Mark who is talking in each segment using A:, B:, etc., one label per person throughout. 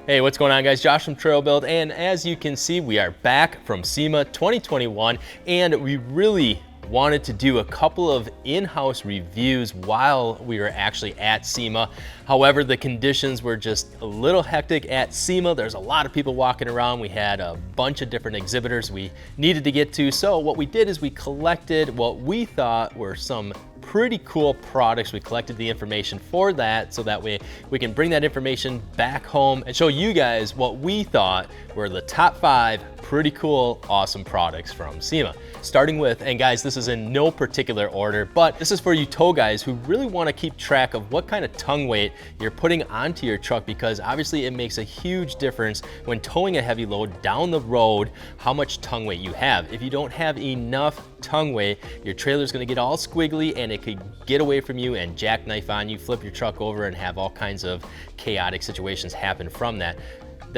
A: Hey, what's going on, guys? Josh from TrailBuilt, and as you can see, we are back from SEMA 2021, and we really wanted to do a couple of in-house reviews while we were actually at SEMA. However, the conditions were just a little hectic at SEMA. There's a lot of people walking around. We had a bunch of different exhibitors we needed to get to. So what we did is we collected what we thought were some pretty cool products. We collected the information for that so that way we can bring that information back home and show you guys what we thought were the top 5 pretty cool, awesome products from SEMA. Starting with, and guys, this is in no particular order, but this is for you tow guys who really want to keep track of what kind of tongue weight you're putting onto your truck, because obviously it makes a huge difference when towing a heavy load down the road, how much tongue weight you have. If you don't have enough tongue weight, your trailer's going to get all squiggly and it could get away from you and jackknife on you, flip your truck over, and have all kinds of chaotic situations happen from that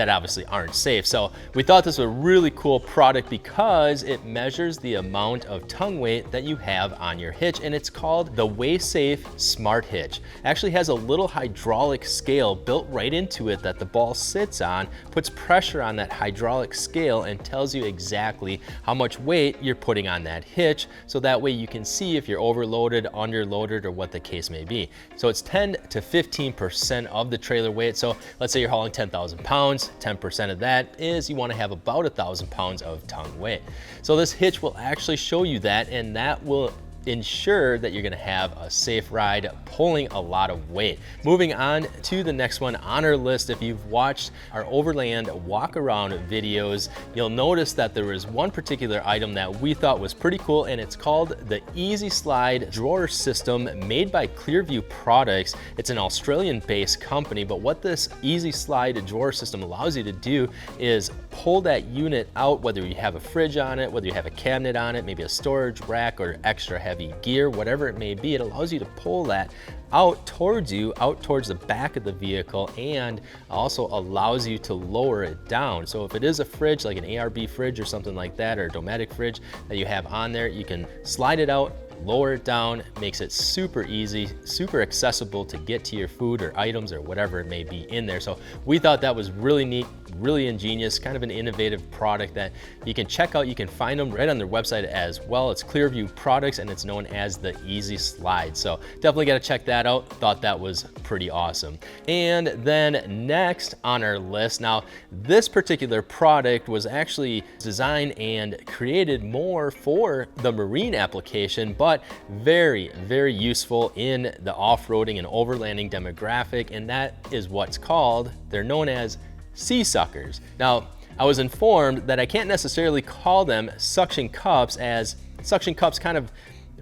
A: obviously aren't safe. So we thought this was a really cool product because it measures the amount of tongue weight that you have on your hitch, and it's called the WaySafe Smart Hitch. It actually has a little hydraulic scale built right into it that the ball sits on, puts pressure on that hydraulic scale and tells you exactly how much weight you're putting on that hitch, so that way you can see if you're overloaded, underloaded, or what the case may be. So it's 10 to 15% of the trailer weight. So let's say you're hauling 10,000 pounds, 10% of that is you want to have about 1,000 pounds of tongue weight. So this hitch will actually show you that, and that will ensure that you're going to have a safe ride pulling a lot of weight. Moving on to the next one on our list, if you've watched our overland walk around videos, you'll notice that there was one particular item that we thought was pretty cool, and it's called the Easy Slide Drawer System, made by Clearview Products. It's an Australian based company, but what this Easy Slide Drawer System allows you to do is pull that unit out, whether you have a fridge on it, whether you have a cabinet on it, maybe a storage rack or extra heavy gear, whatever it may be. It allows you to pull that out towards you, out towards the back of the vehicle, and also allows you to lower it down. So if it is a fridge, like an ARB fridge or something like that, or a Dometic fridge that you have on there, you can slide it out, lower it down. Makes it super easy, super accessible to get to your food or items or whatever it may be in there. So we thought that was really neat, really ingenious, kind of an innovative product that you can check out. You can find them right on their website as well. It's Clearview Products, and it's known as the Easy Slide. So definitely got to check that out. Thought that was pretty awesome. And then next on our list, now this particular product was actually designed and created more for the marine application, but very, very useful in the off-roading and overlanding demographic, and that is what's called, they're known as sea suckers. Now, I was informed that I can't necessarily call them suction cups, as suction cups kind of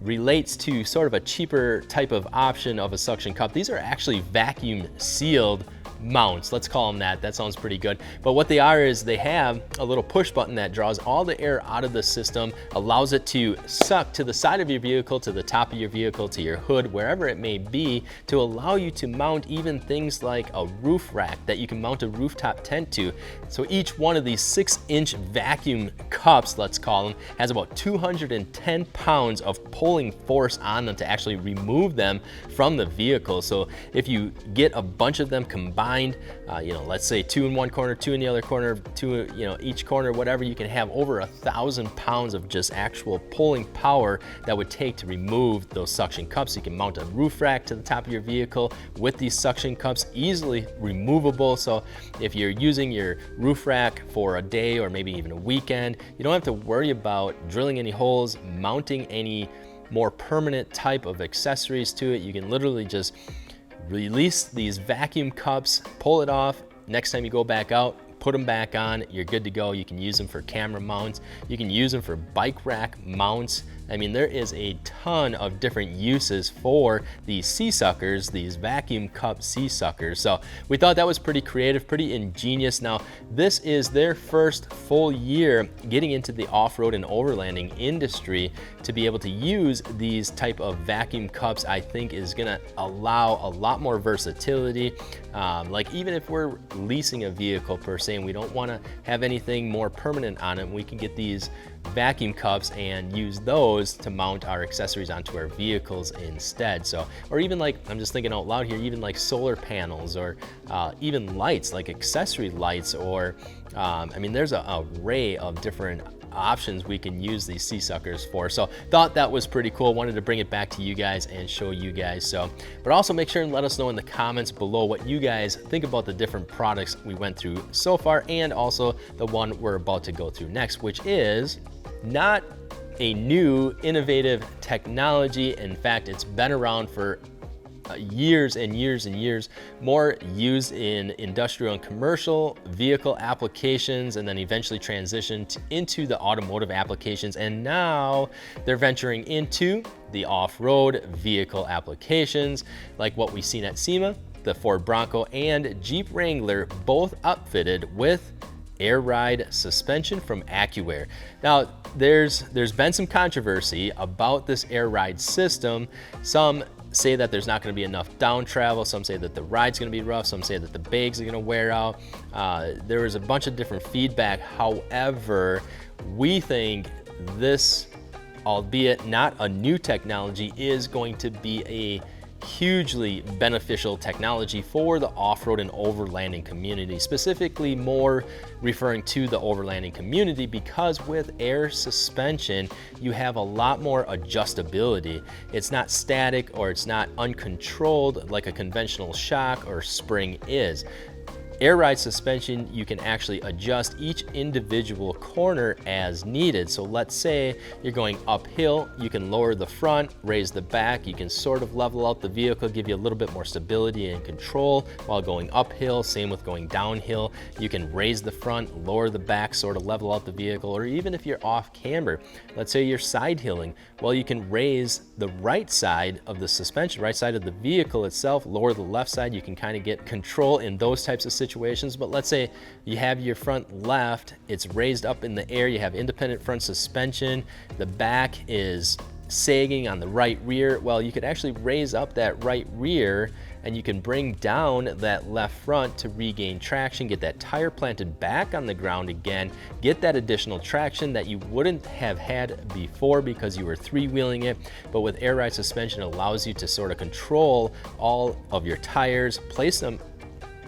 A: relates to sort of a cheaper type of option of a suction cup. These are actually vacuum sealed mounts, let's call them that. That sounds pretty good. But what they are is they have a little push button that draws all the air out of the system, allows it to suck to the side of your vehicle, to the top of your vehicle, to your hood, wherever it may be, to allow you to mount even things like a roof rack that you can mount a rooftop tent to. So each one of these 6-inch vacuum cups, let's call them, has about 210 pounds of pulling force on them to actually remove them from the vehicle. So if you get a bunch of them combined, let's say 2 in one corner, 2 in the other corner, 2, each corner, whatever, you can have over 1,000 pounds of just actual pulling power that would take to remove those suction cups. You can mount a roof rack to the top of your vehicle with these suction cups, easily removable. So if you're using your roof rack for a day or maybe even a weekend, you don't have to worry about drilling any holes, mounting any more permanent type of accessories to it. You can literally just release these vacuum cups, pull it off. Next time you go back out, put them back on, you're good to go. You can use them for camera mounts. You can use them for bike rack mounts. I mean, there is a ton of different uses for these sea suckers, these vacuum cup sea suckers. So we thought that was pretty creative, pretty ingenious. Now, this is their first full year getting into the off-road and overlanding industry. To be able to use these type of vacuum cups, I think is gonna allow a lot more versatility. Like even if we're leasing a vehicle per se, and we don't wanna have anything more permanent on it, we can get these vacuum cups and use those to mount our accessories onto our vehicles instead. So, or even like, I'm just thinking out loud here, even like solar panels or even lights, like accessory lights, or I mean, there's an array of different options we can use these sea suckers for. So thought that was pretty cool. Wanted to bring it back to you guys and show you guys. So, but also make sure and let us know in the comments below what you guys think about the different products we went through so far, and also the one we're about to go through next, which is not a new innovative technology. In fact, it's been around for years and years and years, more used in industrial and commercial vehicle applications, and then eventually transitioned into the automotive applications. And now they're venturing into the off-road vehicle applications, like what we've seen at SEMA, the Ford Bronco and Jeep Wrangler, both outfitted with AirRide suspension from AccuAir. Now, there's been some controversy about this AirRide system. Some say that there's not going to be enough down travel. Some say that the ride's going to be rough. Some say that the bags are going to wear out. There was a bunch of different feedback. However, we think this, albeit not a new technology, is going to be a hugely beneficial technology for the off-road and overlanding community, specifically more referring to the overlanding community, because with air suspension, you have a lot more adjustability. It's not static, or it's not uncontrolled like a conventional shock or spring is. AirRide suspension, you can actually adjust each individual corner as needed. So let's say you're going uphill, you can lower the front, raise the back, you can sort of level out the vehicle, give you a little bit more stability and control while going uphill. Same with going downhill. You can raise the front, lower the back, sort of level out the vehicle. Or even if you're off camber, let's say you're side hilling, well, you can raise the right side of the suspension, right side of the vehicle itself, lower the left side. You can kind of get control in those types of situations. But let's say you have your front left, it's raised up in the air, you have independent front suspension, the back is sagging on the right rear. Well, you could actually raise up that right rear and you can bring down that left front to regain traction, get that tire planted back on the ground again, get that additional traction that you wouldn't have had before because you were three-wheeling it. But with AirRide suspension, it allows you to sort of control all of your tires, place them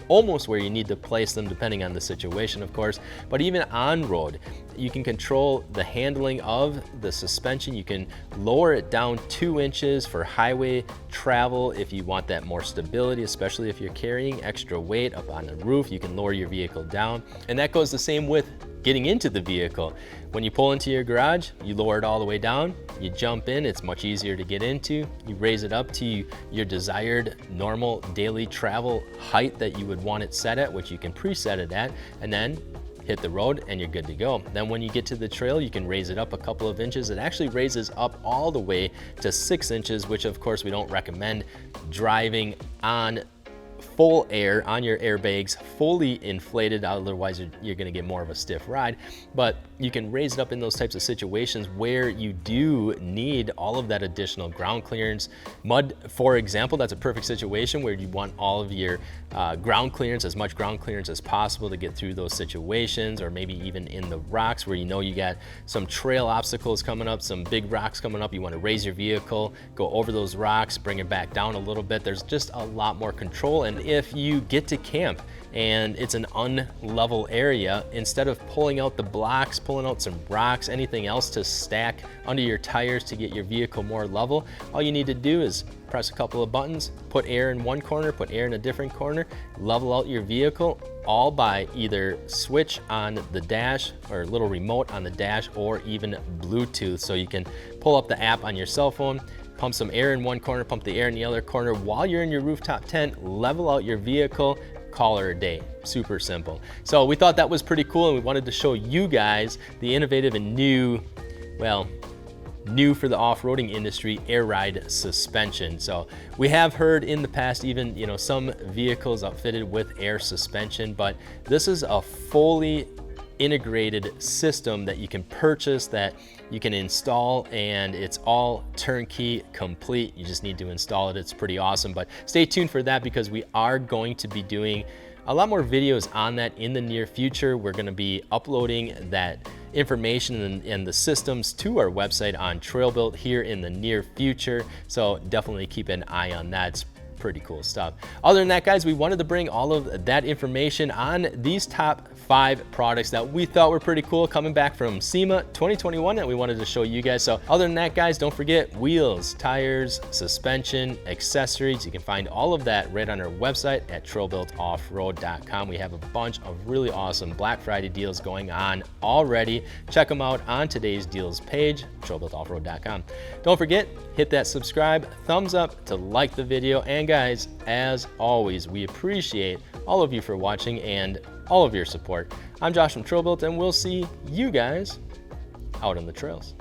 A: almost where you need to place them depending on the situation, of course. But even on road, you can control the handling of the suspension. You can lower it down 2 inches for highway travel if you want that more stability, especially if you're carrying extra weight up on the roof. You can lower your vehicle down, and that goes the same with getting into the vehicle. When you pull into your garage, you lower it all the way down, you jump in, it's much easier to get into. You raise it up to your desired normal daily travel height that you would want it set at, which you can preset it at, and then hit the road and you're good to go. Then when you get to the trail, you can raise it up a couple of inches. It actually raises up all the way to 6 inches, which of course we don't recommend driving on full air, on your airbags, fully inflated, otherwise you're gonna get more of a stiff ride. But you can raise it up in those types of situations where you do need all of that additional ground clearance. Mud, for example, that's a perfect situation where you want all of your ground clearance, as much ground clearance as possible to get through those situations, or maybe even in the rocks where you know you got some trail obstacles coming up, some big rocks coming up, you wanna raise your vehicle, go over those rocks, bring it back down a little bit. There's just a lot more control. And if you get to camp and it's an unlevel area, instead of pulling out the blocks, pulling out some rocks, anything else to stack under your tires to get your vehicle more level, all you need to do is press a couple of buttons, put air in one corner, put air in a different corner, level out your vehicle, all by either switch on the dash or a little remote on the dash, or even Bluetooth. So you can pull up the app on your cell phone, pump some air in one corner, pump the air in the other corner while you're in your rooftop tent, level out your vehicle, call her a day. Super simple. So we thought that was pretty cool, and we wanted to show you guys the innovative and new, well, new for the off-roading industry, AirRide suspension. So we have heard in the past even, you know, some vehicles outfitted with air suspension, but this is a fully integrated system that you can purchase, that you can install, and it's all turnkey complete. You just need to install it. It's pretty awesome. But stay tuned for that, because we are going to be doing a lot more videos on that in the near future. We're going to be uploading that information and the systems to our website on TrailBuilt here in the near future. So definitely keep an eye on that. It's pretty cool stuff. Other than that, guys, we wanted to bring all of that information on these top 5 products that we thought were pretty cool coming back from SEMA 2021 that we wanted to show you guys. So other than that, guys, don't forget wheels, tires, suspension, accessories. You can find all of that right on our website at TrailBuiltOffroad.com. We have a bunch of really awesome Black Friday deals going on already. Check them out on today's deals page, TrailBuiltOffroad.com. Don't forget, hit that subscribe, thumbs up to like the video, and guys, as always, we appreciate all of you for watching and all of your support. I'm Josh from TrailBuilt, and we'll see you guys out on the trails.